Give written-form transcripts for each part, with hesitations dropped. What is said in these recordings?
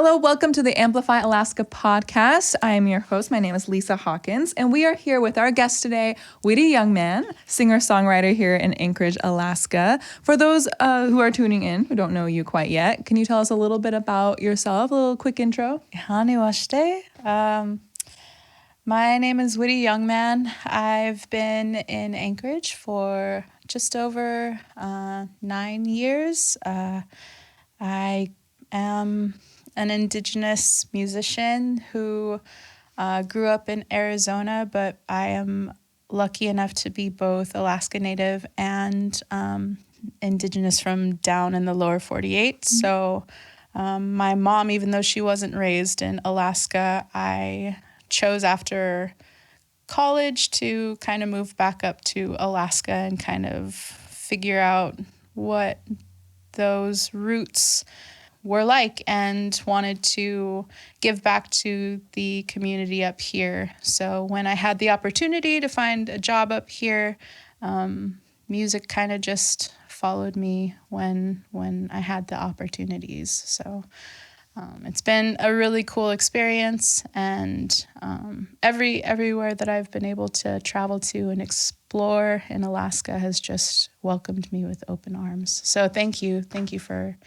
Hello, welcome to the Amplify Alaska podcast. I am your host. My name is Lisa Hawkins, and we are here with our guest today, Witty Youngman, singer-songwriter here in Anchorage, Alaska. For those who are tuning in, who don't know you quite yet, can you tell us a little bit about yourself, a little quick intro? Haniwashte. My name is Witty Youngman. I've been in Anchorage for just over 9 years. I am an Indigenous musician who grew up in Arizona, but I am lucky enough to be both Alaska Native and Indigenous from down in the lower 48. Mm-hmm. So my mom, even though she wasn't raised in Alaska, I chose after college to kind of move back up to Alaska and kind of figure out what those roots were like and wanted to give back to the community up here. So when I had the opportunity to find a job up here, music kind of just followed me when I had the opportunities. So it's been a really cool experience, and everywhere that I've been able to travel to and explore in Alaska has just welcomed me with open arms. So thank you for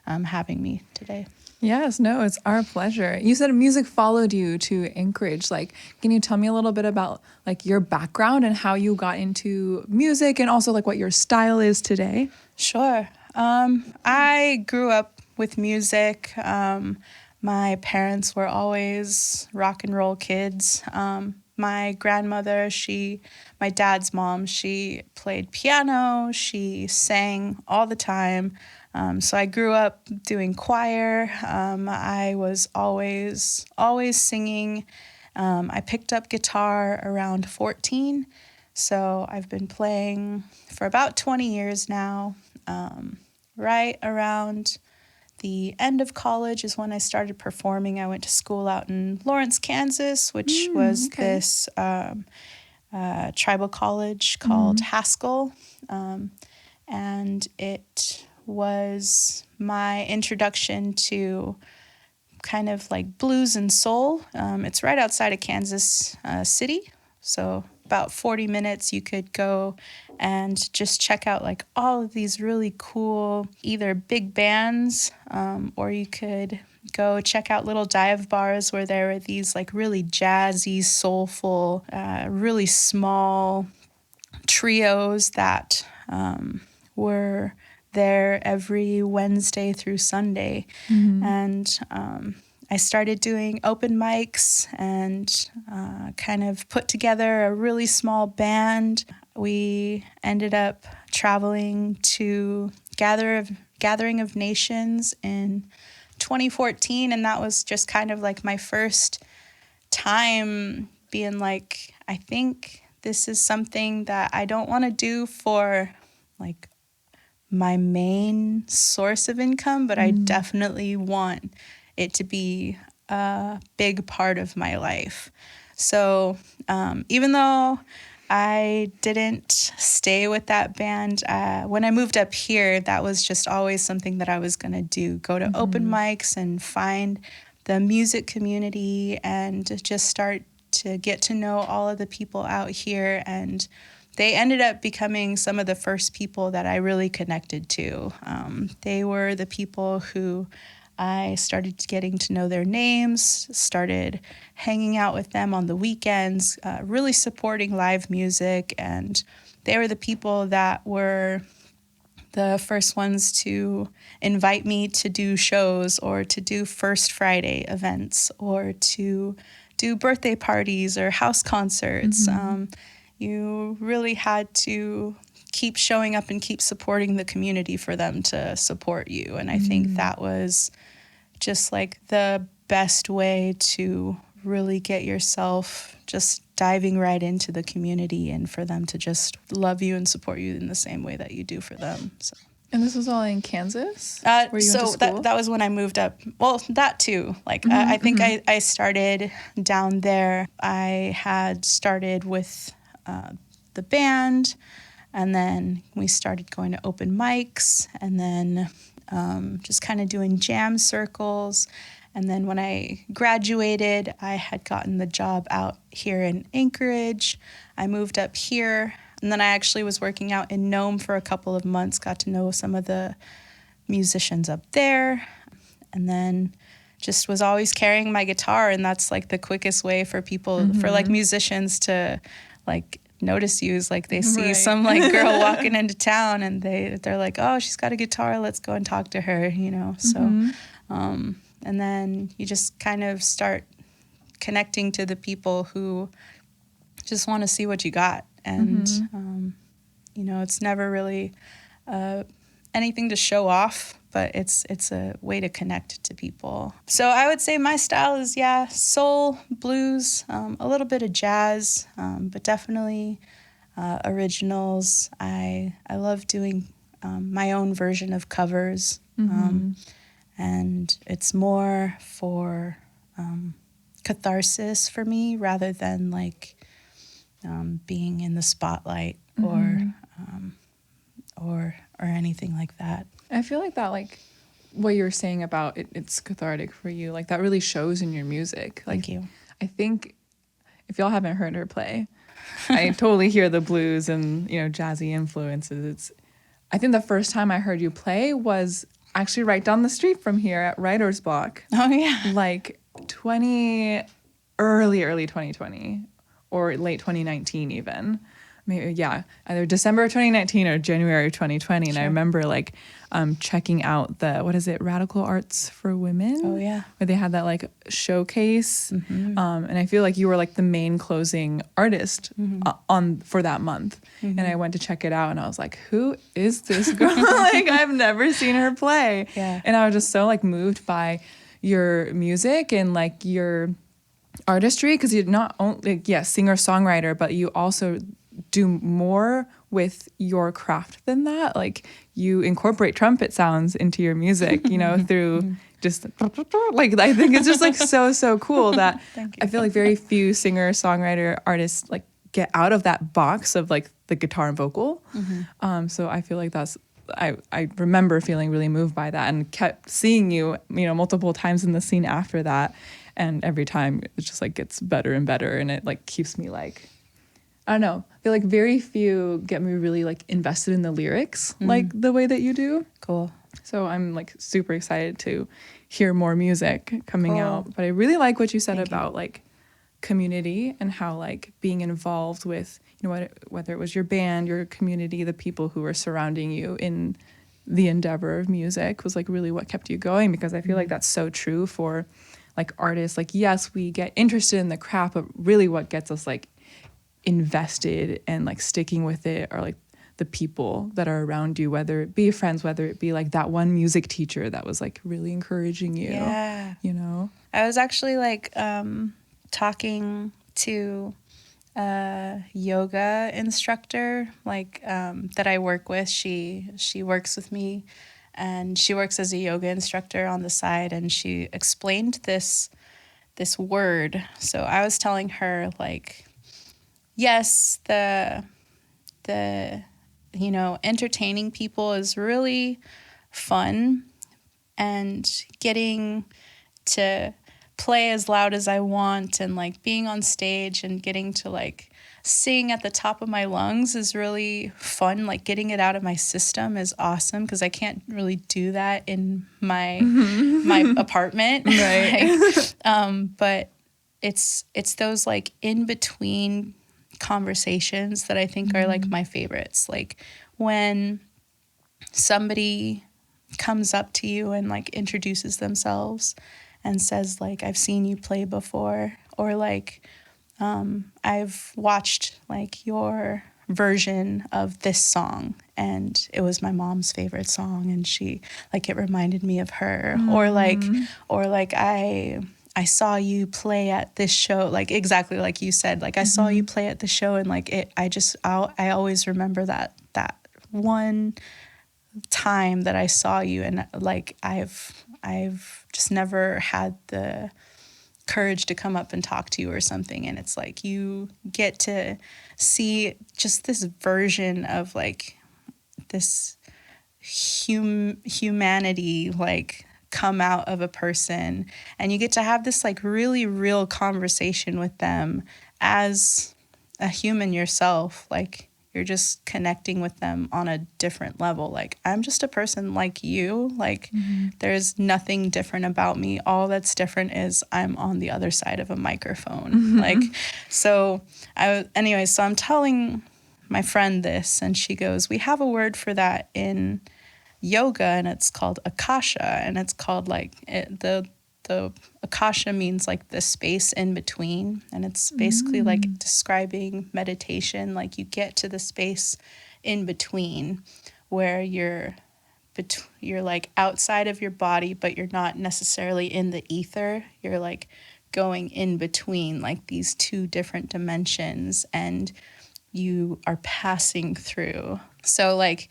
having me today. Yes, no, it's our pleasure. You said music followed you to Anchorage. Can you tell me a little bit about your background and how you got into music, and also what your style is today? Sure. I grew up with music. My parents were always rock and roll kids. My grandmother, my dad's mom, she played piano. She sang all the time. So I grew up doing choir. I was always singing. I picked up guitar around 14. So I've been playing for about 20 years now. Right around the end of college is when I started performing. I went to school out in Lawrence, Kansas, which was this tribal college called Haskell. And it was my introduction to kind of blues and soul. It's right outside of Kansas City. So about 40 minutes you could go and just check out all of these really cool either big bands, or you could go check out little dive bars where there were these really jazzy, soulful, really small trios that were there every Wednesday through Sunday. And I started doing open mics and kind of put together a really small band. We ended up traveling to Gathering of Nations in 2014, and that was just kind of my first time being I think this is something that I don't want to do for my main source of income, but I definitely want it to be a big part of my life. So even though I didn't stay with that band, when I moved up here, that was just always something that I was going to do, go to open mics and find the music community and just start to get to know all of the people out here. And they ended up becoming some of the first people that I really connected to. They were the people who I started getting to know their names, started hanging out with them on the weekends, really supporting live music. And they were the people that were the first ones to invite me to do shows or to do First Friday events or to do birthday parties or house concerts. You really had to keep showing up and keep supporting the community for them to support you. And I think that was just the best way to really get yourself just diving right into the community and for them to just love you and support you in the same way that you do for them. So. And this was all in Kansas? Where you went to school? that was when I moved up. Well, that too. I think I started down there. I had started with the band, and then we started going to open mics, and then just kind of doing jam circles. And then when I graduated, I had gotten the job out here in Anchorage. I moved up here, and then I actually was working out in Nome for a couple of months, got to know some of the musicians up there, and then just was always carrying my guitar. And that's like the quickest way for people, for like musicians to like notice you, is like they see some like girl walking into town and they're like, oh, she's got a guitar, let's go and talk to her, you know. So and then you just kind of start connecting to the people who just want to see what you got. And you know, it's never really anything to show off, but it's a way to connect to people. So I would say my style is, soul, blues, a little bit of jazz, but definitely originals. I love doing my own version of covers, and it's more for catharsis for me rather than like being in the spotlight or anything like that. I feel like that, like what you were saying about it's cathartic for you, like that really shows in your music. Like, Thank you. I think if y'all haven't heard her play, I totally hear the blues and, you know, jazzy influences. I think the first time I heard you play was actually right down the street from here at Writer's Block. Oh yeah. Like early 2020 or late 2019 even. Maybe, either December of 2019 or January of 2020. And I remember like checking out the, Radical Arts for Women? Oh, yeah. Where they had that like showcase. And I feel like you were like the main closing artist for that month. And I went to check it out and I was like, who is this girl? Like, I've never seen her play. Yeah. And I was just so like moved by your music and like your artistry, because you're not only, singer-songwriter, but you also do more with your craft than that. Like, you incorporate trumpet sounds into your music, you know, through just like, I think it's just like so cool that I feel like very few singer-songwriter artists like get out of that box of like the guitar and vocal. So I feel like I remember feeling really moved by that and kept seeing you, you know, multiple times in the scene after that. And every time it just like gets better and better, and it like keeps me like, I don't know, I feel like very few get me really like invested in the lyrics like the way that you do. Cool. So I'm like super excited to hear more music coming out. But I really like what you said about like community and how like being involved with, you know, whether it was your band, your community, the people who were surrounding you in the endeavor of music was like really what kept you going. Because I feel like that's so true for like artists. Like, yes, we get interested in the craft, but really what gets us like invested and like sticking with it are like the people that are around you, whether it be friends, whether it be like that one music teacher that was like really encouraging you. You know, I was actually like talking to a yoga instructor like that I work with. She works with me, and she works as a yoga instructor on the side, and she explained this word. So I was telling her like, yes, the you know, entertaining people is really fun, and getting to play as loud as I want and like being on stage and getting to like sing at the top of my lungs is really fun. Like, getting it out of my system is awesome, because I can't really do that in my my apartment. Right. But it's those like in between conversations that I think are like my favorites. Like when somebody comes up to you and like introduces themselves and says like, I've seen you play before, or like I've watched like your version of this song and it was my mom's favorite song and she like, it reminded me of her. Or like I saw you play at this show, like exactly like you said, like I saw you play at the show, and like I always remember that one time that I saw you, and like I've just never had the courage to come up and talk to you or something. And it's like you get to see just this version of like this humanity like come out of a person, and you get to have this like really real conversation with them as a human yourself. Like, you're just connecting with them on a different level. Like, I'm just a person like you. Like, there's nothing different about me. All that's different is I'm on the other side of a microphone. Like, so so I'm telling my friend this, and she goes, we have a word for that in yoga, and it's called akasha, and it's called like the akasha means like the space in between, and it's basically like describing meditation. Like, you get to the space in between where you're like outside of your body, but you're not necessarily in the ether. You're like going in between like these two different dimensions, and you are passing through. So like,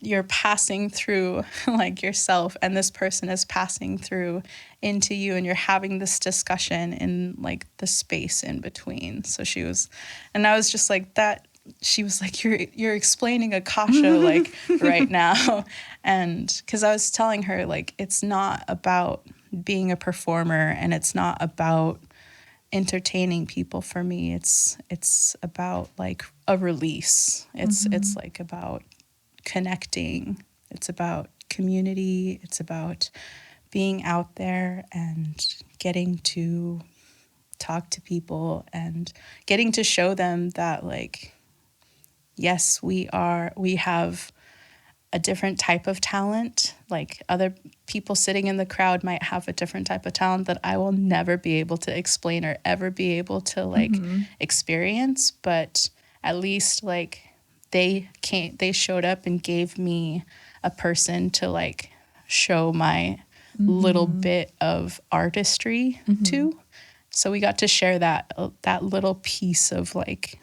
you're passing through like yourself, and this person is passing through into you, and you're having this discussion in like the space in between. So she was, and I was just like that. She was like, you're explaining akasha like right now. And because I was telling her, like, it's not about being a performer, and it's not about entertaining people. For me, it's about like a release. It's like about connecting. It's about community. It's about being out there and getting to talk to people and getting to show them that, like, yes, we have a different type of talent. Like, other people sitting in the crowd might have a different type of talent that I will never be able to explain or ever be able to like experience, but at least like they showed up and gave me a person to like show my little bit of artistry to. So we got to share that little piece of like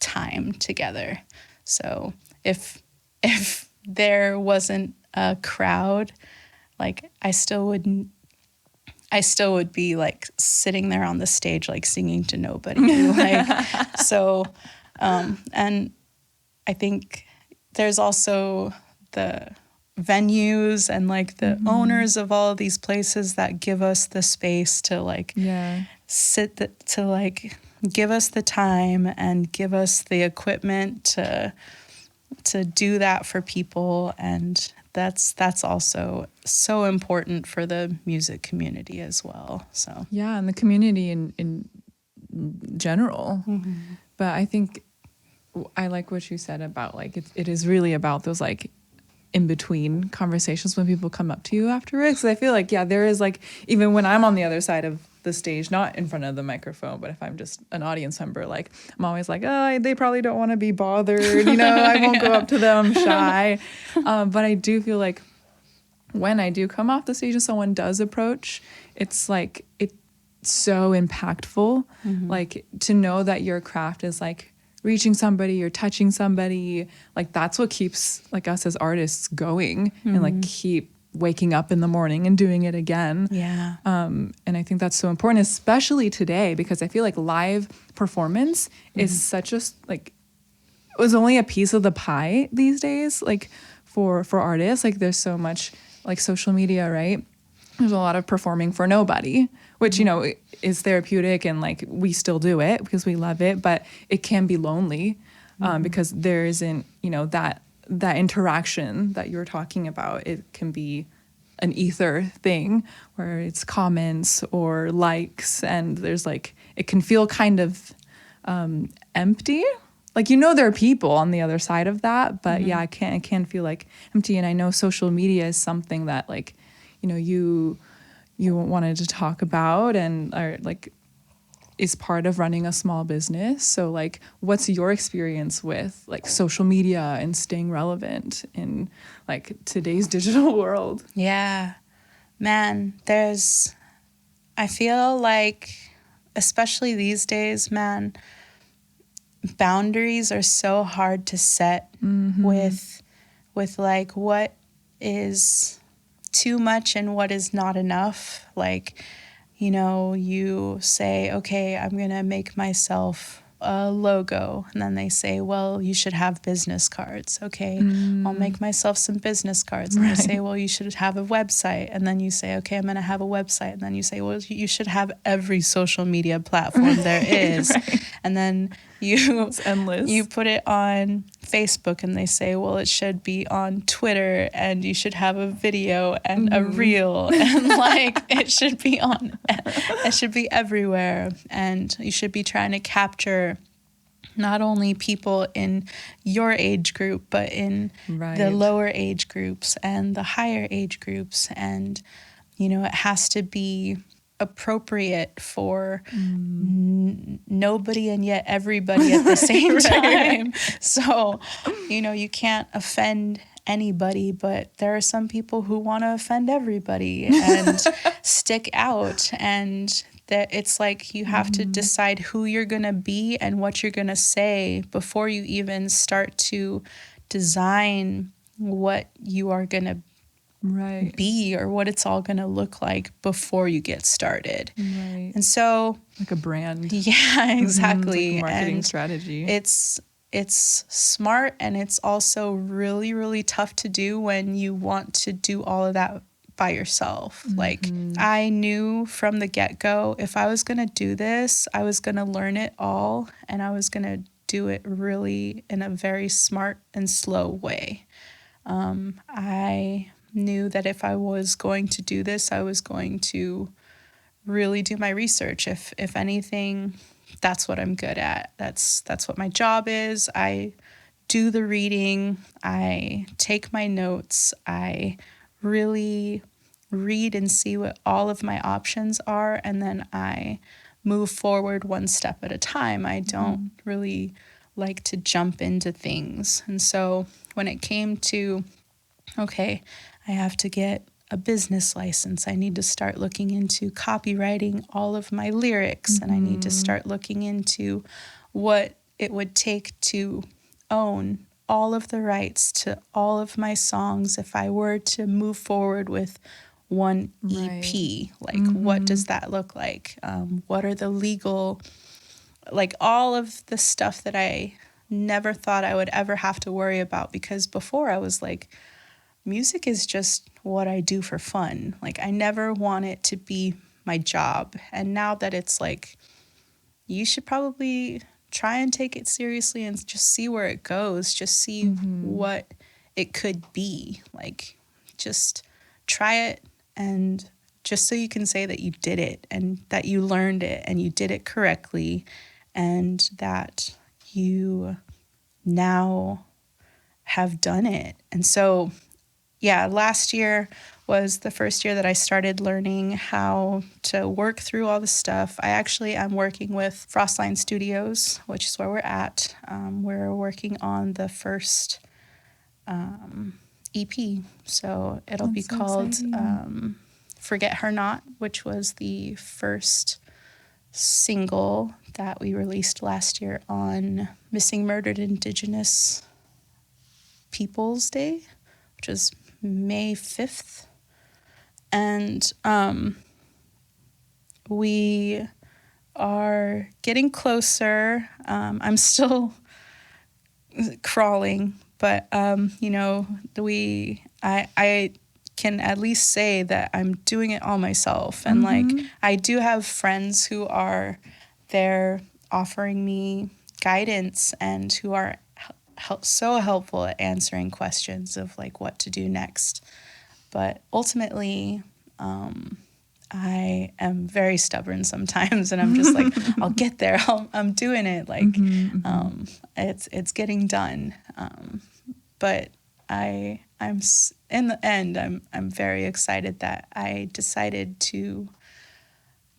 time together. So if there wasn't a crowd, like I still would be like sitting there on the stage like singing to nobody. Like, so and I think there's also the venues and like the owners of all of these places that give us the space to like to like give us the time and give us the equipment to do that for people. And that's also so important for the music community as well. So yeah, and the community in general. But I think I like what you said about like it is really about those like in between conversations when people come up to you afterwards. Because I feel like, yeah, there is like, even when I'm on the other side of the stage, not in front of the microphone, but if I'm just an audience member, like I'm always like, oh, they probably don't want to be bothered, you know, I won't go up to them, I'm shy. But I do feel like when I do come off the stage and someone does approach, it's like, it's so impactful, like to know that your craft is like reaching somebody or touching somebody, like that's what keeps like us as artists going and like keep waking up in the morning and doing it again. Yeah. And I think that's so important, especially today, because I feel like live performance is such a like, it was only a piece of the pie these days, like for artists. Like there's so much like social media, right? There's a lot of performing for nobody, which, you know, is therapeutic, and like we still do it because we love it, but it can be lonely because there isn't, you know, that interaction that you're talking about. It can be an ether thing where it's comments or likes, and there's like, it can feel kind of empty. Like, you know, there are people on the other side of that, but yeah, it can feel like empty. And I know social media is something that like, you know, you wanted to talk about and are like is part of running a small business. So like, what's your experience with like social media and staying relevant in like today's digital world? Yeah, man, I feel like, especially these days, man, boundaries are so hard to set with like what is too much and what is not enough. Like, you know, you say, okay, I'm gonna make myself a logo, and then they say, well, you should have business cards. Okay, I'll make myself some business cards. And they say, well, you should have a website. And then you say, okay, I'm going to have a website. And then you say, well, you should have every social media platform there is. And then it's endless. You put it on Facebook, and they say, well, it should be on Twitter, and you should have a video and a reel, and like it should be everywhere, and you should be trying to capture not only people in your age group, but in the lower age groups and the higher age groups. And, you know, it has to be appropriate for nobody and yet everybody at the same time. So, you know, you can't offend anybody, but there are some people who want to offend everybody and stick out. And that it's like you have to decide who you're going to be and what you're going to say before you even start to design what you are going to be or what it's all going to look like before you get started. And so like a brand. Yeah, exactly. Like a marketing and strategy. It's smart, and it's also really, really tough to do when you want to do all of that by yourself. Like I knew from the get-go, if I was going to do this, I was going to learn it all, and I was going to do it really in a very smart and slow way. I knew that if I was going to do this, I was going to really do my research. If anything, that's what I'm good at. That's what my job is. I do the reading. I take my notes. I really read and see what all of my options are, and then I move forward one step at a time. I don't really like to jump into things. And so when it came to, okay, I have to get a business license, I need to start looking into copywriting all of my lyrics, and I need to start looking into what it would take to own all of the rights to all of my songs if I were to move forward with one EP. Like, what does that look like? What are the legal, like all of the stuff that I never thought I would ever have to worry about, because before I was like, music is just what I do for fun. Like, I never want it to be my job. And now that it's like, you should probably try and take it seriously and just see where it goes. Just see what it could be. Like, just try it, and just so you can say that you did it and that you learned it and you did it correctly, and that you now have done it. And so, yeah, last year was the first year that I started learning how to work through all the stuff. I actually am working with Frostline Studios, which is where we're at. We're working on the first EP. So it'll be called Forget Her Not, which was the first single that we released last year on Missing Murdered Indigenous Peoples Day, which was May 5th. And we are getting closer. I'm still crawling, but you know, I can at least say that I'm doing it all myself. And like, I do have friends who are there offering me guidance and who are so helpful at answering questions of like what to do next. But ultimately, I am very stubborn sometimes, and I'm just like, I'll get there. I'm doing it. Like, it's getting done. But I'm in the end, I'm very excited that I decided to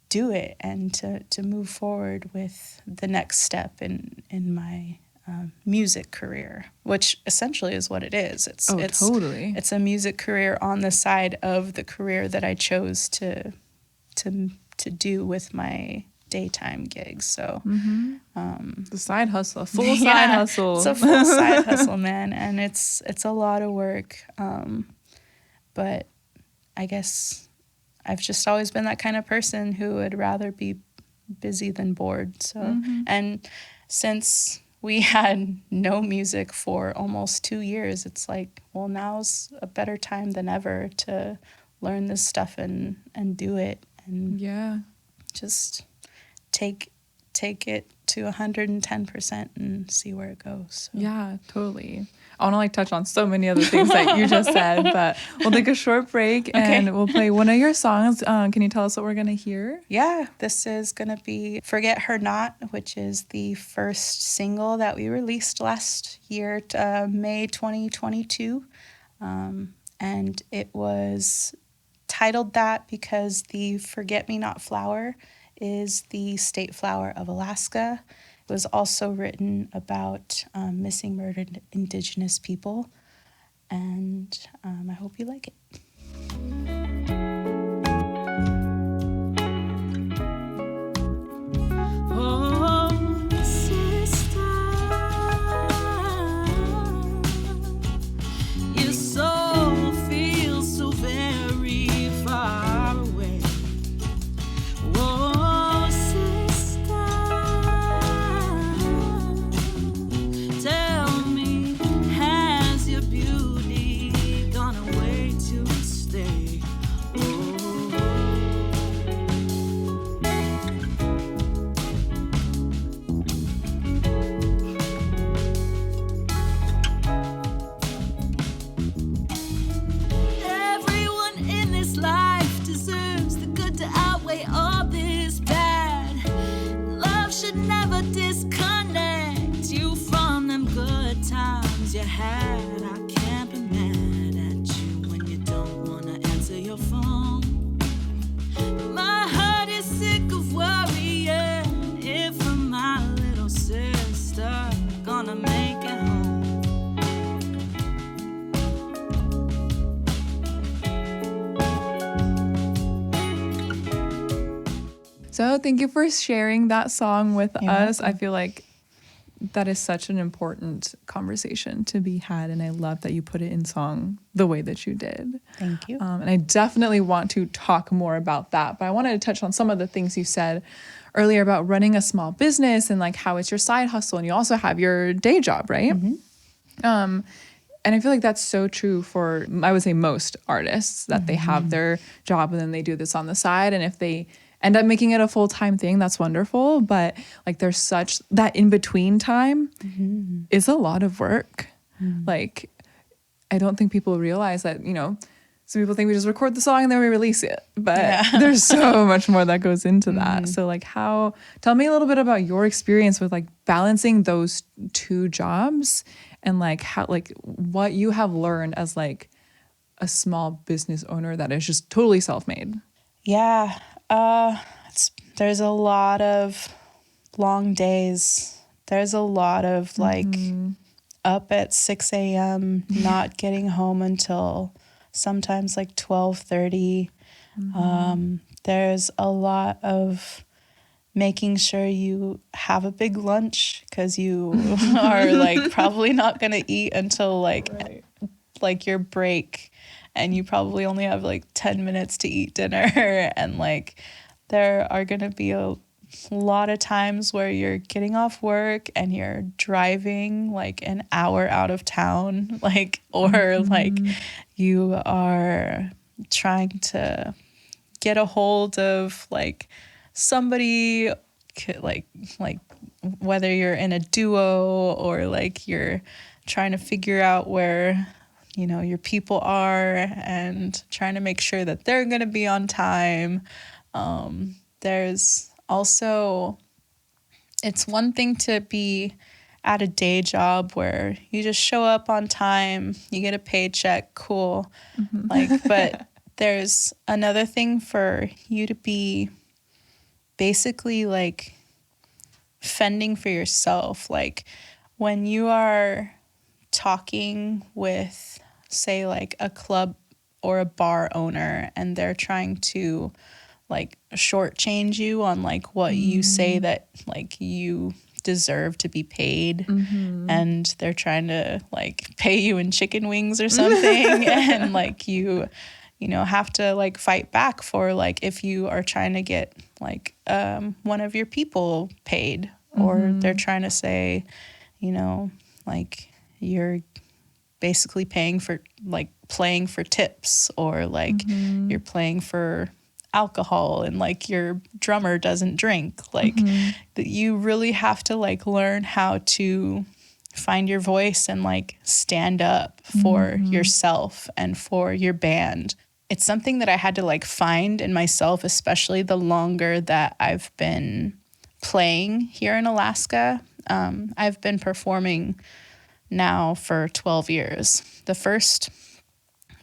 do it and to move forward with the next step in my music career, which essentially is what it is. It's totally. It's a music career on the side of the career that I chose to do with my daytime gigs. So the side hustle, a full side hustle. It's a full side hustle, man, and it's a lot of work. But I guess I've just always been that kind of person who would rather be busy than bored. So since we had no music for almost 2 years, it's like, well, now's a better time than ever to learn this stuff and do it, and just take it to 110% and see where it goes. So. Yeah, totally. I want to like touch on so many other things that you just said, but we'll take a short break and we'll play one of your songs. Can you tell us what we're going to hear? Yeah, this is going to be Forget Her Not, which is the first single that we released last year, May 2022. And it was titled that because the forget-me-not flower is the state flower of Alaska. It was also written about missing, murdered Indigenous people, and I hope you like it. Oh, sister, your soul feels so very far away. Oh, sister, tell me, has your beauty gone away to stay? Disconnect you from them good times you had. I can't be mad at you when you don't wanna answer your phone. My heart is sick of worrying if my little sister gonna make it home. So thank you for sharing that song with us. I feel like that is such an important conversation to be had, and I love that you put it in song the way that you did. Thank you. And I definitely want to talk more about that, but I wanted to touch on some of the things you said earlier about running a small business and like how it's your side hustle, and you also have your day job, right? And I feel like that's so true for, I would say, most artists, that they have their job and then they do this on the side, and if they end up making it a full-time thing, that's wonderful. But like there's such that in-between time is a lot of work. Like I don't think people realize that, you know, some people think we just record the song and then we release it, but there's so much more that goes into that. So like tell me a little bit about your experience with like balancing those two jobs, and like how, like what you have learned as like a small business owner that is just totally self-made. Yeah. There's a lot of long days. There's a lot of like up at 6 a.m., not getting home until sometimes like 12:30. There's a lot of making sure you have a big lunch because you are like probably not going to eat until like your break. And you probably only have like 10 minutes to eat dinner. And like there are going to be a lot of times where you're getting off work and you're driving like an hour out of town, like, or like you are trying to get a hold of like somebody, like whether you're in a duo or like you're trying to figure out where, you know, your people are and trying to make sure that they're going to be on time. There's also, it's one thing to be at a day job where you just show up on time, you get a paycheck, cool. Like, but there's another thing for you to be basically like fending for yourself. Like when you are talking with, say, like a club or a bar owner and they're trying to like shortchange you on like what you say that like you deserve to be paid, and they're trying to like pay you in chicken wings or something and like you know have to like fight back for like if you are trying to get like one of your people paid or they're trying to say, you know, like you're basically paying for like playing for tips, or like you're playing for alcohol and like your drummer doesn't drink. Like that you really have to like learn how to find your voice and like stand up for yourself and for your band. It's something that I had to like find in myself, especially the longer that I've been playing here in Alaska. I've been performing now for 12 years. The first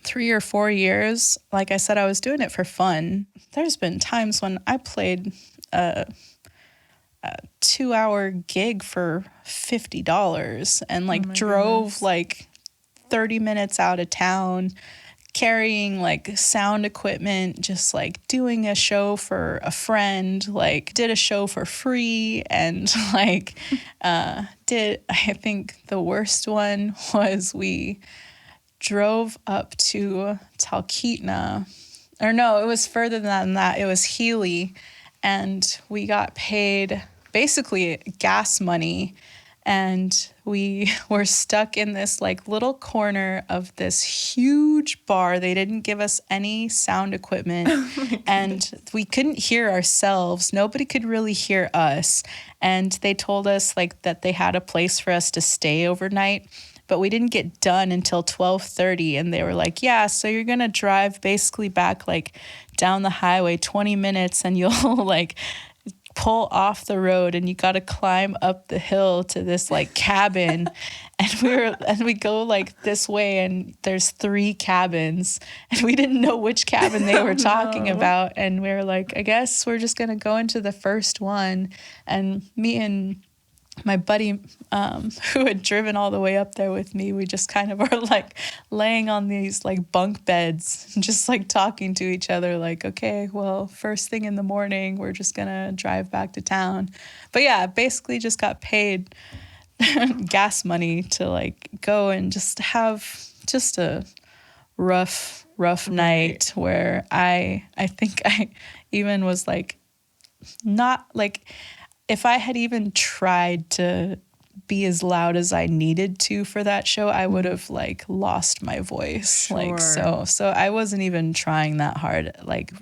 3 or 4 years, like I said, I was doing it for fun. There's been times when I played a 2-hour gig for $50 and like drove like 30 minutes out of town, carrying like sound equipment, just like doing a show for a friend, like did a show for free, and like I think the worst one was we drove up to Talkeetna, or no, it was further than that. It was Healy, and we got paid basically gas money, and we were stuck in this like little corner of this huge bar. They didn't give us any sound equipment, and we couldn't hear ourselves. Nobody could really hear us, and they told us like that they had a place for us to stay overnight. But we didn't get done until 12:30, and they were like, yeah, so you're going to drive basically back like down the highway 20 minutes, and you'll like pull off the road, and you got to climb up the hill to this like cabin. And we go like this way, and there's 3 cabins, and we didn't know which cabin they were talking about. And we were like, I guess we're just going to go into the first one. And me and my buddy who had driven all the way up there with me, we just kind of are like laying on these like bunk beds and just like talking to each other like, okay, well, first thing in the morning, we're just gonna drive back to town. But yeah, basically just got paid gas money to like go and just have just a rough night where I think I even was like, not like, if I had even tried to be as loud as I needed to for that show, I would have like lost my voice. Sure. Like, so I wasn't even trying that hard, like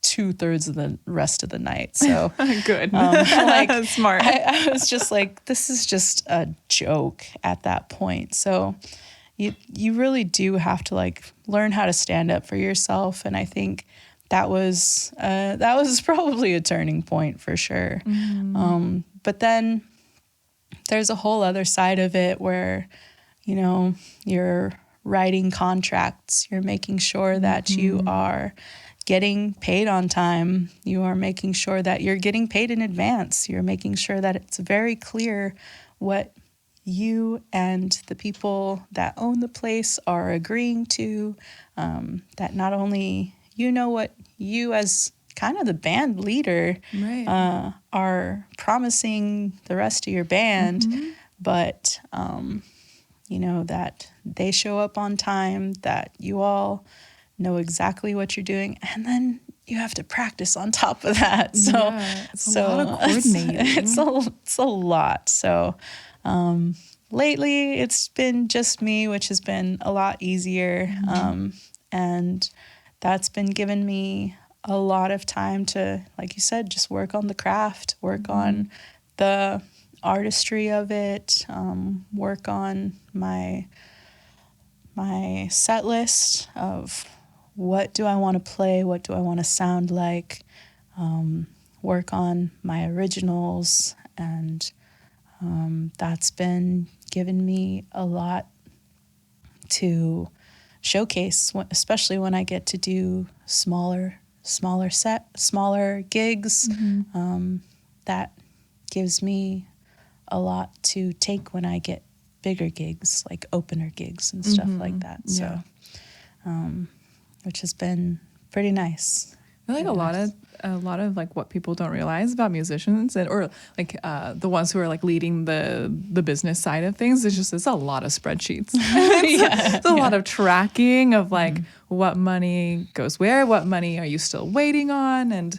2/3 of the rest of the night. So good. Like Smart. I was just like, this is just a joke at that point. So you really do have to like learn how to stand up for yourself. And I think that was probably a turning point for sure. But then there's a whole other side of it where, you know, you're writing contracts, you're making sure that you are getting paid on time, you are making sure that you're getting paid in advance, you're making sure that it's very clear what you and the people that own the place are agreeing to, that not only you know what you as kind of the band leader are promising the rest of your band, but you know, that they show up on time, that you all know exactly what you're doing, and then you have to practice on top of that. So it's a lot of coordinating. It's a lot. So lately it's been just me, which has been a lot easier, and that's been giving me a lot of time to, like you said, just work on the craft, work on the artistry of it, work on my set list of what do I want to play, what do I want to sound like, work on my originals, and that's been giving me a lot to showcase, especially when I get to do smaller gigs. That gives me a lot to take when I get bigger gigs, like opener gigs and stuff like that. So, which has been pretty nice. I feel like a lot of like what people don't realize about musicians, or like the ones who are like leading the business side of things, it's a lot of spreadsheets. It's a lot of tracking of like what money goes where, what money are you still waiting on, and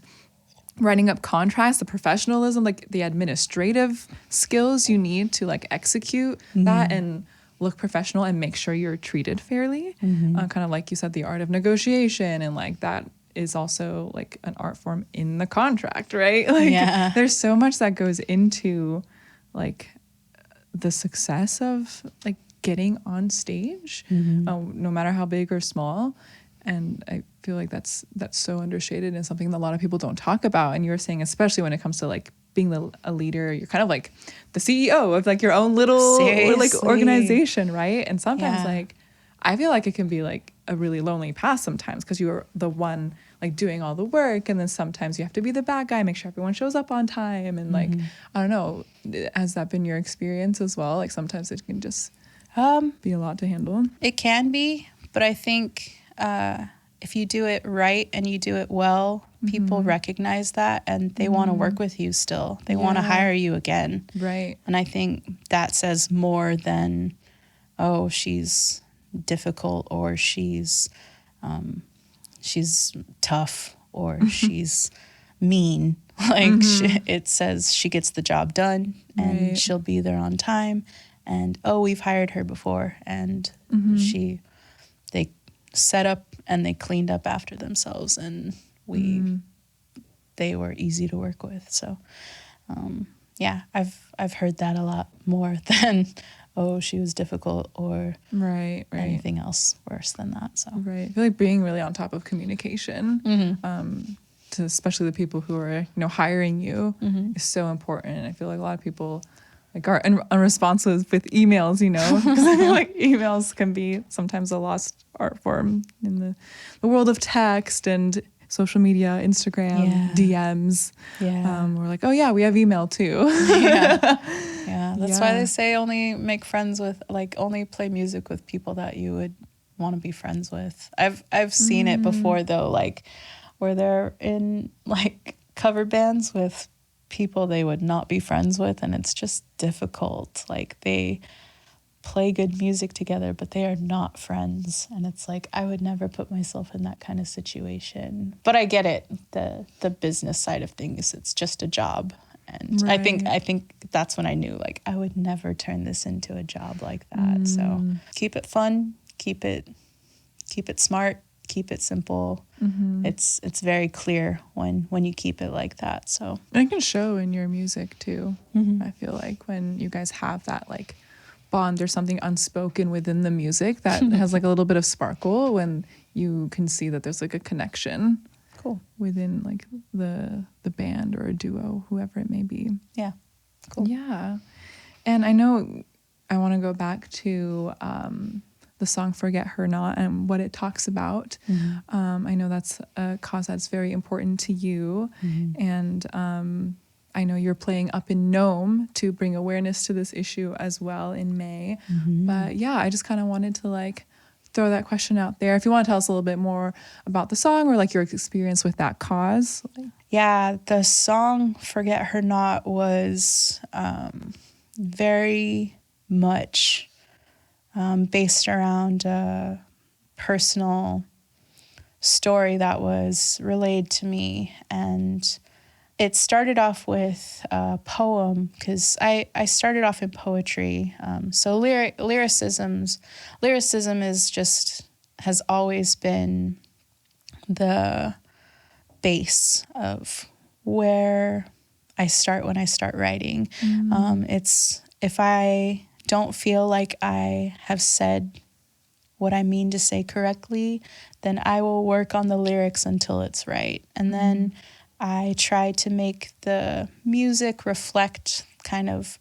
writing up contracts, the professionalism, like the administrative skills you need to like execute that and look professional and make sure you're treated fairly. Kind of like you said, the art of negotiation, and like that is also like an art form in the contract, right? Like there's so much that goes into like the success of like getting on stage, no matter how big or small. And I feel like that's so understated and something that a lot of people don't talk about. And you were saying, especially when it comes to like being a leader, you're kind of like the CEO of like your own little like organization, right? And sometimes like I feel like it can be like a really lonely path sometimes, because you're the one like doing all the work, and then sometimes you have to be the bad guy, make sure everyone shows up on time, and like I don't know, has that been your experience as well? Like sometimes it can just be a lot to handle. It can be, but I think if you do it right and you do it well, people recognize that and they want to work with you still. They want to hire you again. Right. And I think that says more than, oh, she's difficult, or she's tough, or she's mean. Like it says she gets the job done and she'll be there on time. And, oh, we've hired her before, and they set up and they cleaned up after themselves, and they were easy to work with. So, I've heard that a lot more than, oh, she was difficult, or anything else worse than that. So I feel like being really on top of communication, to especially the people who are hiring you, is so important. And I feel like a lot of people like are unresponsive with emails, because I feel like emails can be sometimes a lost art form in the world of text and social media, Instagram, DMs. We're like, oh yeah, we have email too. That's why they say only make friends with, like, only play music with people that you would want to be friends with. I've seen it before though, like where they're in like cover bands with people they would not be friends with, and it's just difficult. Like they play good music together, but they are not friends, and it's like I would never put myself in that kind of situation. But I get it, the business side of things. It's just a job, and I think that's when I knew, like, I would never turn this into a job like that. So keep it fun, keep it smart, keep it simple. It's very clear when you keep it like that. So and it can show in your music too. I feel like when you guys have that like bond, there's something unspoken within the music that has like a little bit of sparkle, when you can see that there's like a connection within like the band or a duo, whoever it may be. And I know I want to go back to the song Forget Her Not and what it talks about. I know that's a cause that's very important to you. And I know you're playing up in Nome to bring awareness to this issue as well in May. But yeah, I just kind of wanted to like throw that question out there. If you want to tell us a little bit more about the song or like your experience with that cause. Yeah, the song Forget Her Not was very much based around a personal story that was relayed to me. And it started off with a poem, because I started off in poetry. So lyricism has always been the base of where I start when I start writing. It's if I don't feel like I have said what I mean to say correctly, then I will work on the lyrics until it's right. And then I try to make the music reflect kind of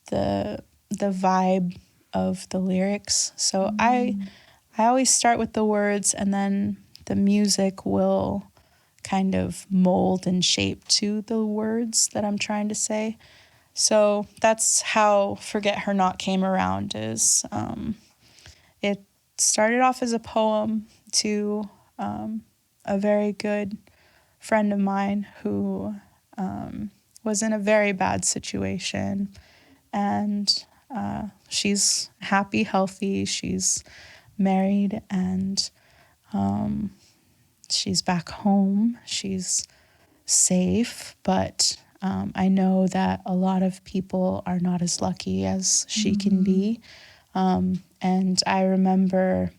the vibe of the lyrics. So I always start with the words, and then the music will kind of mold and shape to the words that I'm trying to say. So that's how Forget Her Not came around. Is it started off as a poem to a very good friend of mine who was in a very bad situation, and she's happy, healthy, she's married, and she's back home. She's safe, but I know that a lot of people are not as lucky as she can be. And I remember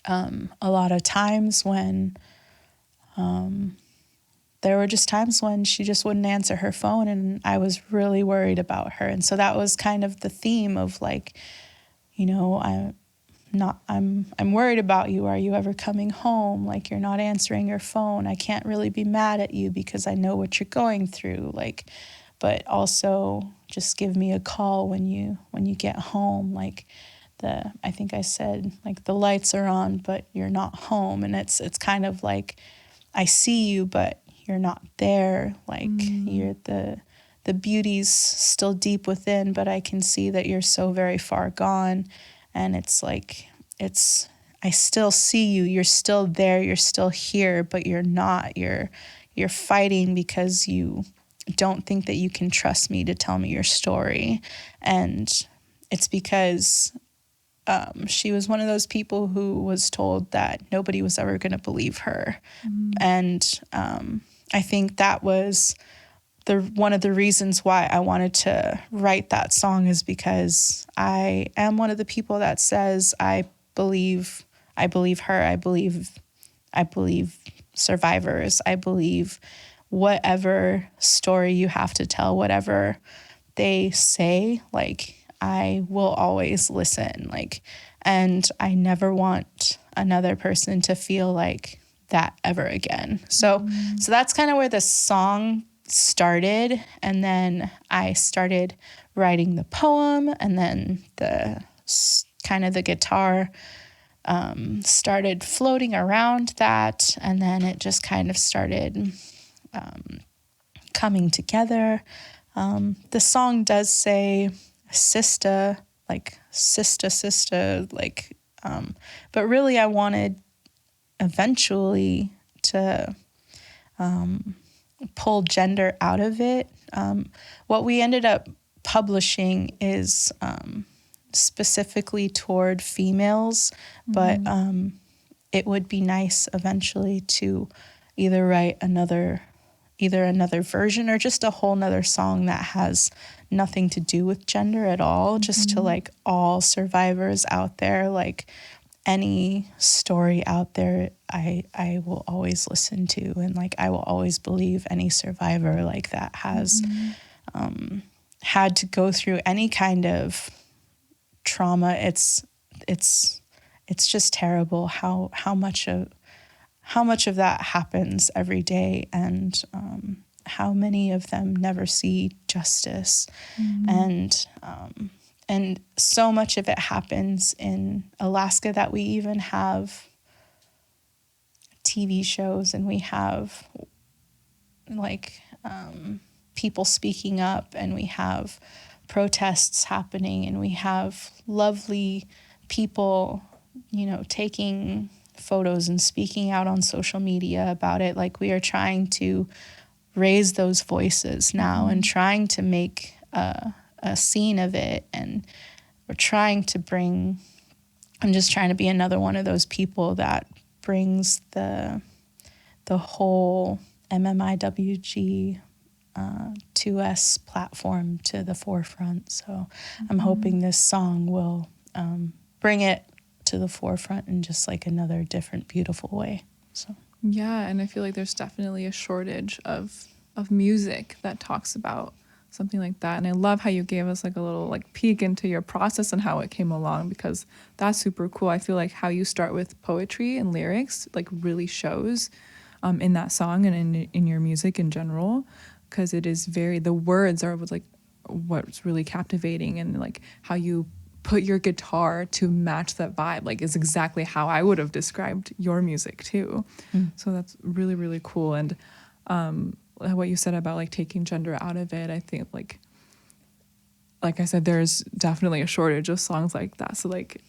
a lot of times when there were just times when she just wouldn't answer her phone, and I was really worried about her. And so that was kind of the theme of like, you know, I'm worried about you. Are you ever coming home? Like, you're not answering your phone. I can't really be mad at you because I know what you're going through. Like, but also just give me a call when you get home. Like, I think I said, like, the lights are on, but you're not home. And it's kind of like, I see you, but you're not there. Like, you're the beauty's still deep within, but I can see that you're so very far gone. And it's like, I still see you. You're still there. You're still here, but you're not. You're fighting because you don't think that you can trust me to tell me your story. And it's because she was one of those people who was told that nobody was ever going to believe her. And I think that was one of the reasons why I wanted to write that song, is because I am one of the people that says I believe her. I believe survivors. I believe whatever story you have to tell, whatever they say, like, I will always listen. Like, and I never want another person to feel like that ever again. So that's kind of where the song started. And then I started writing the poem, and then the guitar started floating around that, and then it just kind of started coming together. The song does say sister, like sister, like, but really I wanted eventually to pull gender out of it. What we ended up publishing is specifically toward females, but it would be nice eventually to either write another version or just a whole nother song that has nothing to do with gender at all, just to like all survivors out there, like any story out there, I will always listen to, and like I will always believe any survivor like that has had to go through any kind of trauma. It's just terrible how much of that happens every day, and how many of them never see justice. And so much of it happens in Alaska that we even have TV shows, and we have like people speaking up, and we have protests happening, and we have lovely people, you know, taking photos and speaking out on social media about it. Like, we are trying to raise those voices now and trying to make a scene of it, and we're trying to I'm just trying to be another one of those people that brings the whole MMIWG 2S platform to the forefront. So I'm hoping this song will bring it to the forefront in just like another different, beautiful way. So yeah, and I feel like there's definitely a shortage of music that talks about something like that. And I love how you gave us like a little like peek into your process and how it came along, because that's super cool. I feel like how you start with poetry and lyrics like really shows in that song and in your music in general, because it is the words are like what's really captivating, and like how you put your guitar to match that vibe like is exactly how I would have described your music too. So that's really, really cool. And what you said about like taking gender out of it, I think like I said, there's definitely a shortage of songs like that. So like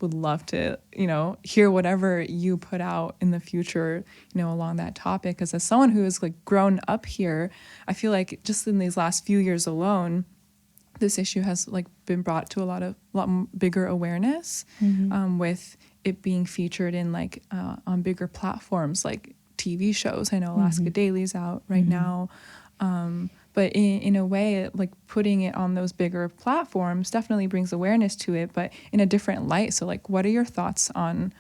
would love to, you know, hear whatever you put out in the future, you know, along that topic. Because as someone who has like grown up here, I feel like just in these last few years alone, this issue has like been brought to a lot bigger awareness, with it being featured in like on bigger platforms like TV shows. I know Alaska Daily's out right now. But in a way, like putting it on those bigger platforms definitely brings awareness to it, but in a different light. So like, what are your thoughts on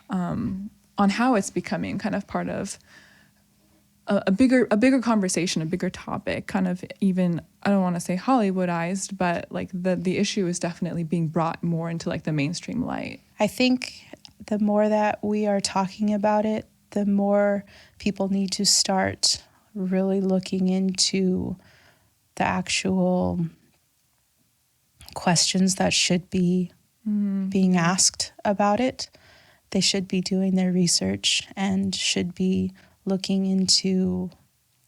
how it's becoming kind of part of a bigger conversation, a bigger topic, kind of even, I don't want to say Hollywoodized, but like the issue is definitely being brought more into like the mainstream light. I think the more that we are talking about it, the more people need to start really looking into the actual questions that should be being asked about it. They should be doing their research and should be looking into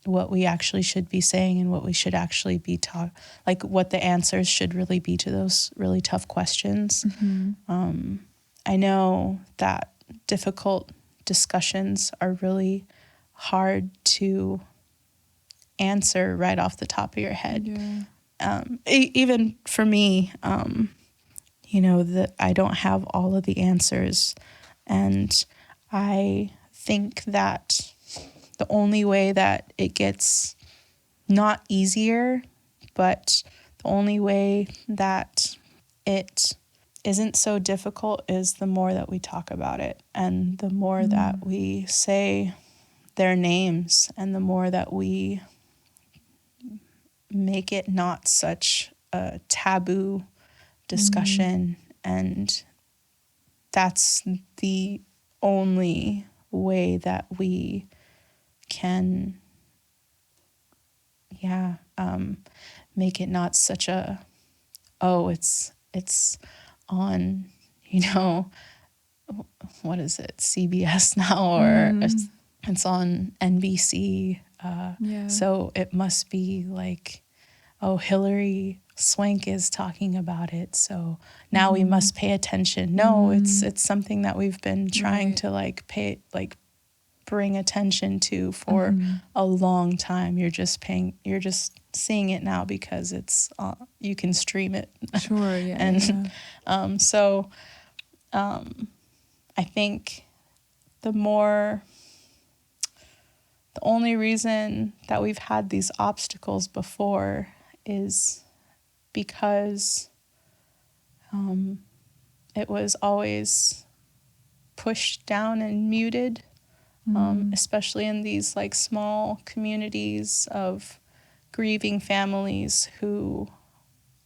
what we actually should be saying and what we should actually be like what the answers should really be to those really tough questions. I know that difficult discussions are really hard to answer right off the top of your head. Even for me, that I don't have all of the answers, and I think that the only way that it gets not easier, but the only way that it isn't so difficult is the more that we talk about it, and the more that we say their names, and the more that we make it not such a taboo discussion. And that's the only way that we can make it not such a, it's on, what is it, CBS now, or it's on NBC, so it must be like, Hillary Swank is talking about it, so now we must pay attention. No, it's something that we've been trying to bring attention to for a long time. You're just seeing it now because it's you can stream it. Sure, yeah. And I think the only reason that we've had these obstacles before is because it was always pushed down and muted, especially in these like small communities of grieving families who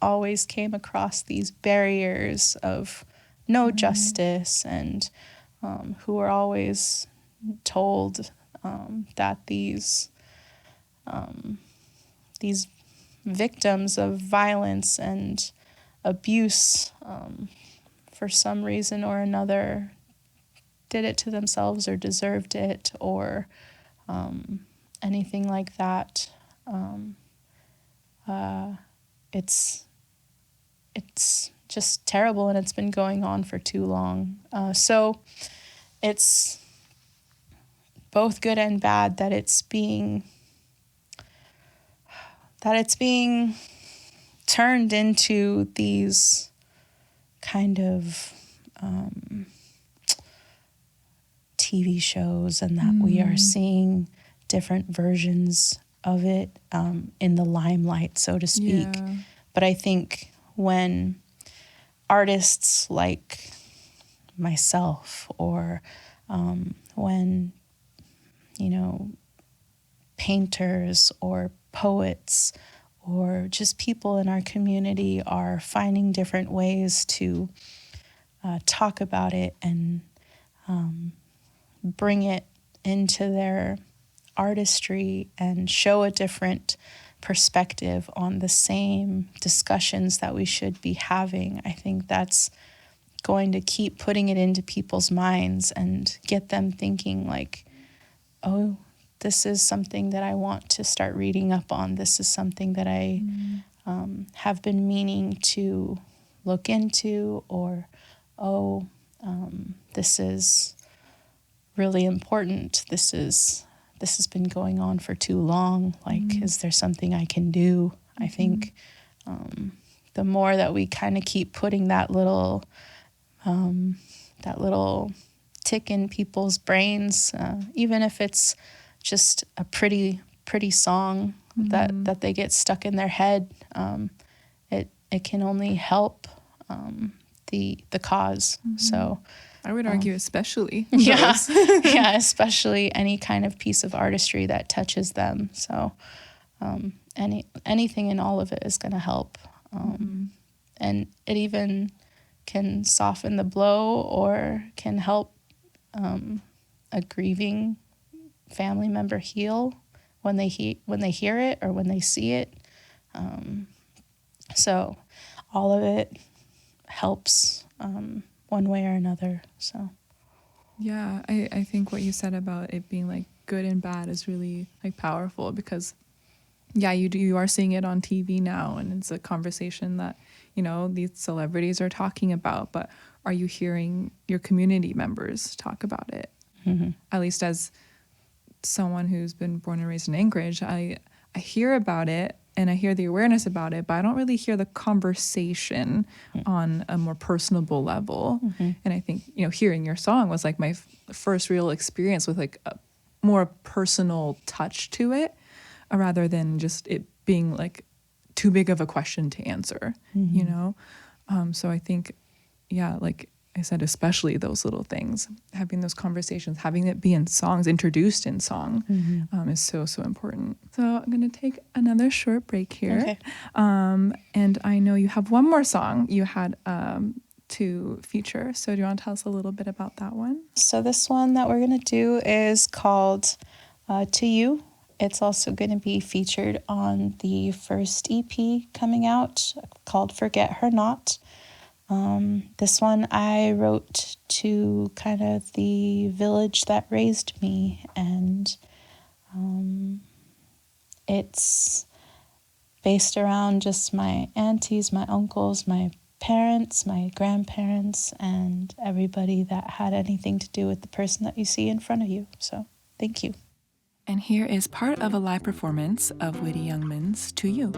always came across these barriers of no justice, and who were always told that these victims of violence and abuse, for some reason or another, did it to themselves or deserved it, or anything like that. It's just terrible, and it's been going on for too long. So it's both good and bad that it's being turned into these kind of TV shows, and that we are seeing different versions of it in the limelight, so to speak. Yeah. But I think when artists like myself, or when painters or poets or just people in our community are finding different ways to talk about it and bring it into their artistry and show a different perspective on the same discussions that we should be having, I think that's going to keep putting it into people's minds and get them thinking like, oh, this is something that I want to start reading up on. This is something that I have been meaning to look into, or, this is really important. This has been going on for too long. Like, is there something I can do? I think the more that we kind of keep putting that little tick in people's brains, even if it's just a pretty song that they get stuck in their head. It can only help the cause. So I would argue especially yeah, those. yeah, especially any kind of piece of artistry that touches them. So anything in all of it is going to help. And it even can soften the blow or can help a grieving family member heal when they hear it or when they see it. So all of it helps one way or another. So Yeah, I think what you said about it being like good and bad is really like powerful, because yeah, you are seeing it on TV now, and it's a conversation that, you know, these celebrities are talking about, but are you hearing your community members talk about it? At least as someone who's been born and raised in Anchorage, I hear about it and I hear the awareness about it, but I don't really hear the conversation on a more personable level. And I think, you know, hearing your song was like my first real experience with like a more personal touch to it, rather than just it being like too big of a question to answer, you know? So I think, yeah, like I said, especially those little things, having those conversations, having it be in songs, introduced in song, is so important. So I'm going to take another short break here. Okay. And I know you have one more song you had to feature. So do you want to tell us a little bit about that one? So this one that we're going to do is called To You. It's also going to be featured on the first EP coming out called Forget Her Not. This one I wrote to kind of the village that raised me, and it's based around just my aunties, my uncles, my parents, my grandparents, and everybody that had anything to do with the person that you see in front of you. So thank you. And here is part of a live performance of Witty Youngman's To You.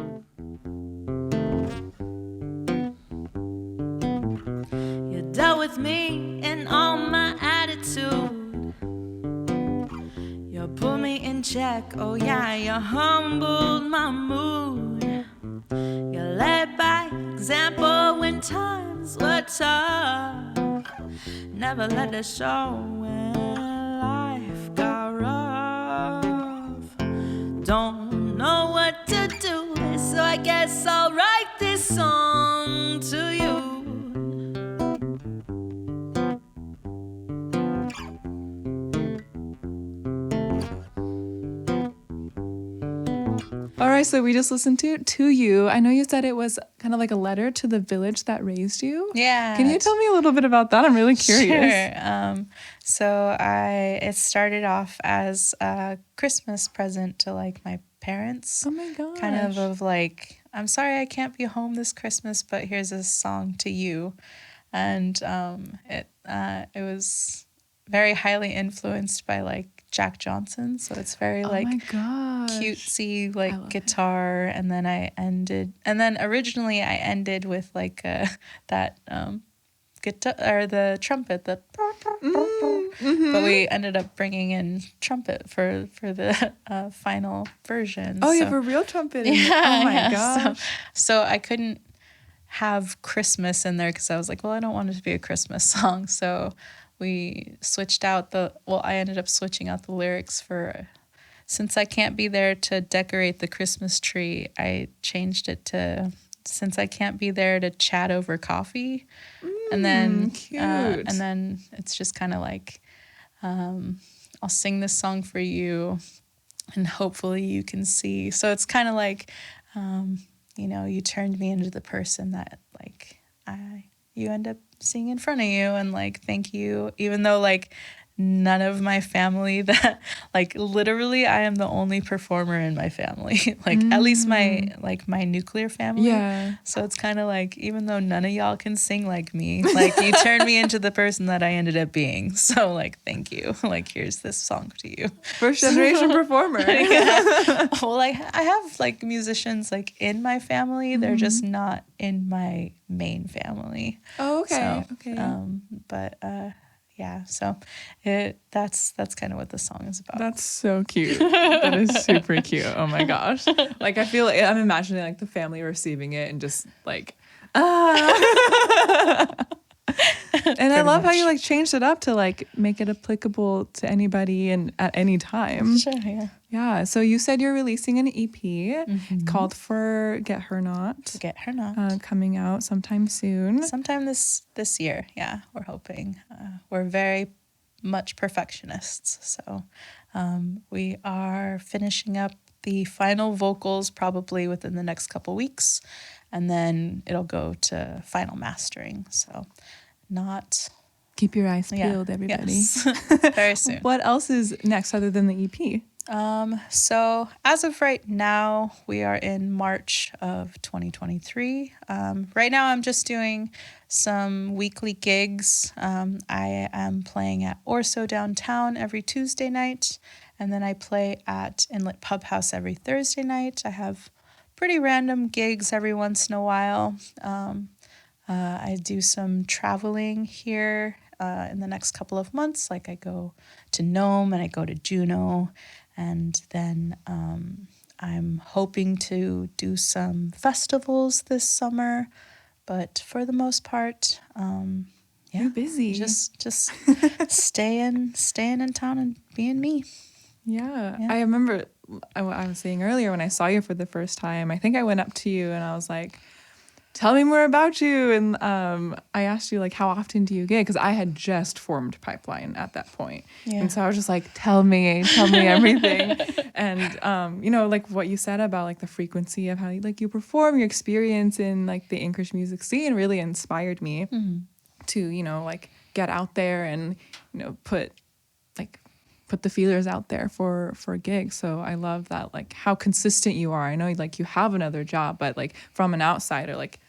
You dealt with me in all my attitude. You put me in check, oh yeah, you humbled my mood. You led by example when times were tough. Never let us show when life got rough. Don't know what to do, so I guess I'll write this song to you. All right, so we just listened to You. I know you said it was kind of like a letter to the village that raised you. Yeah. Can you tell me a little bit about that? I'm really curious. Sure. So it started off as a Christmas present to like my parents. Oh my gosh. Kind of like, I'm sorry I can't be home this Christmas, but here's a song to you. And it was very highly influenced by like Jack Johnson, so it's very like my gosh. cutesy like guitar. And then originally I ended with like that guitar or the trumpet, but we ended up bringing in trumpet for the final version. Oh, you have a real trumpet in Yeah, Oh my yeah. gosh. So I couldn't have Christmas in there because I was like, well, I don't want it to be a Christmas song. So we switched out I ended up switching out the lyrics for, since I can't be there to decorate the Christmas tree, I changed it to, since I can't be there to chat over coffee. And then it's just kind of like, I'll sing this song for you and hopefully you can see. So it's kind of like, you know, you turned me into the person that like you end up seeing in front of you, and like thank you, even though like none of my family that like literally I am the only performer in my family, like at least my nuclear family. Yeah. So it's kind of like, even though none of y'all can sing like me, like you turned me into the person that I ended up being. So like thank you. Like here's this song to you. First generation performer. Yeah. Well, like I have like musicians like in my family, they're just not in my main family. Oh, okay. So, Okay. But yeah, so that's kind of what the song is about. That's so cute. That is super cute. Oh my gosh. Like I feel like I'm imagining like the family receiving it and just like And I love how you like changed it up to like make it applicable to anybody and at any time. Sure, yeah. Yeah. So you said you're releasing an EP called Forget Her Not. Forget Her Not. Coming out sometime soon. Sometime this year, yeah, we're hoping. We're very much perfectionists, so we are finishing up the final vocals probably within the next couple weeks, and then it'll go to final mastering. So not... Keep your eyes peeled, everybody. Yes. Very soon. What else is next other than the EP? So as of right now, we are in March of 2023. Right now I'm just doing some weekly gigs. I am playing at Orso downtown every Tuesday night, and then I play at Inlet Pub House every Thursday night. I have pretty random gigs every once in a while. I do some traveling here in the next couple of months. Like I go to Nome and I go to JUNEAU, and then I'm hoping to do some festivals this summer. But for the most part, You're busy. Just staying in town and being me. Yeah. I remember I was saying earlier when I saw you for the first time, I think I went up to you and I was like, tell me more about you. And I asked you, like, how often do you gig? Because I had just formed Pipeline at that point. Yeah. And so I was just like, tell me everything. And, you know, like what you said about like the frequency of how you perform, your experience in like the Anchorage music scene really inspired me to, you know, like get out there and, you know, put the feelers out there for gigs. So I love that, like how consistent you are. I know like you have another job, but like from an outsider, like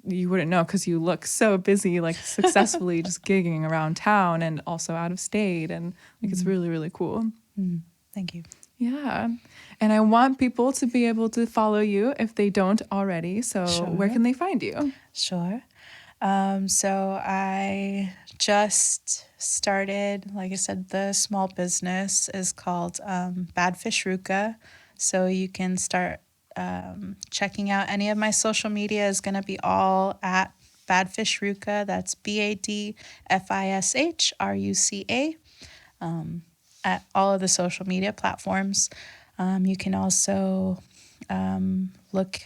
you wouldn't know because you look so busy, like successfully just gigging around town and also out of state. And like it's really, really cool. Thank you. Yeah. And I want people to be able to follow you if they don't already. So where can they find you? Sure. So I just started, like I said, the small business is called Badfish Ruka. So you can start checking out any of my social media is going to be all at Badfish Ruka. That's BADFISHRUCA at all of the social media platforms. You can also look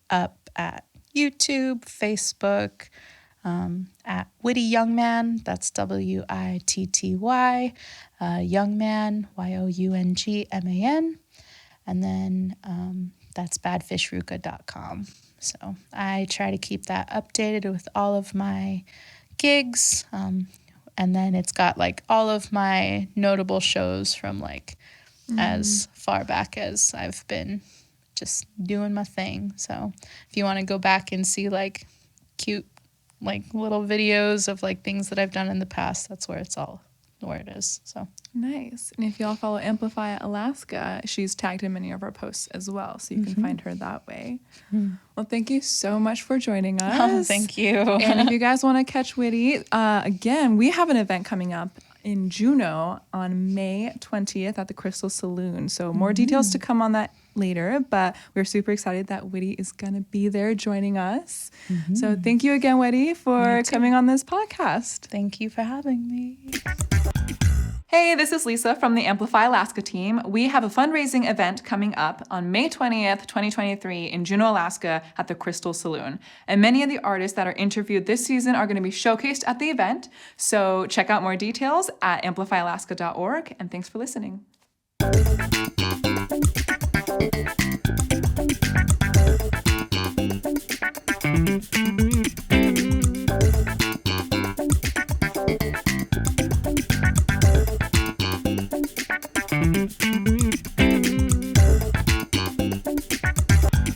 up at YouTube, Facebook, at Witty Youngman, that's WITTY, Youngman, YOUNGMAN, and then that's badfishruka.com. So I try to keep that updated with all of my gigs, and then it's got like all of my notable shows from like as far back as I've been just doing my thing. So if you want to go back and see like cute like little videos of like things that I've done in the past, that's where it is. So nice. And if y'all follow Amplify Alaska, she's tagged in many of our posts as well, so you can find her that way. Well, thank you so much for joining us. Oh, thank you. And if you guys want to catch Witty, again, we have an event coming up in JUNEAU on May 20th at the Crystal Saloon. So more details to come on that later, but we're super excited that Witty is going to be there joining us. So thank you again, Witty, for coming on this podcast. Thank you for having me. Hey, this is Lisa from the Amplify Alaska team. We have a fundraising event coming up on May 20th, 2023 in JUNEAU, Alaska at the Crystal Saloon. And many of the artists that are interviewed this season are going to be showcased at the event. So check out more details at amplifyalaska.org. And thanks for listening.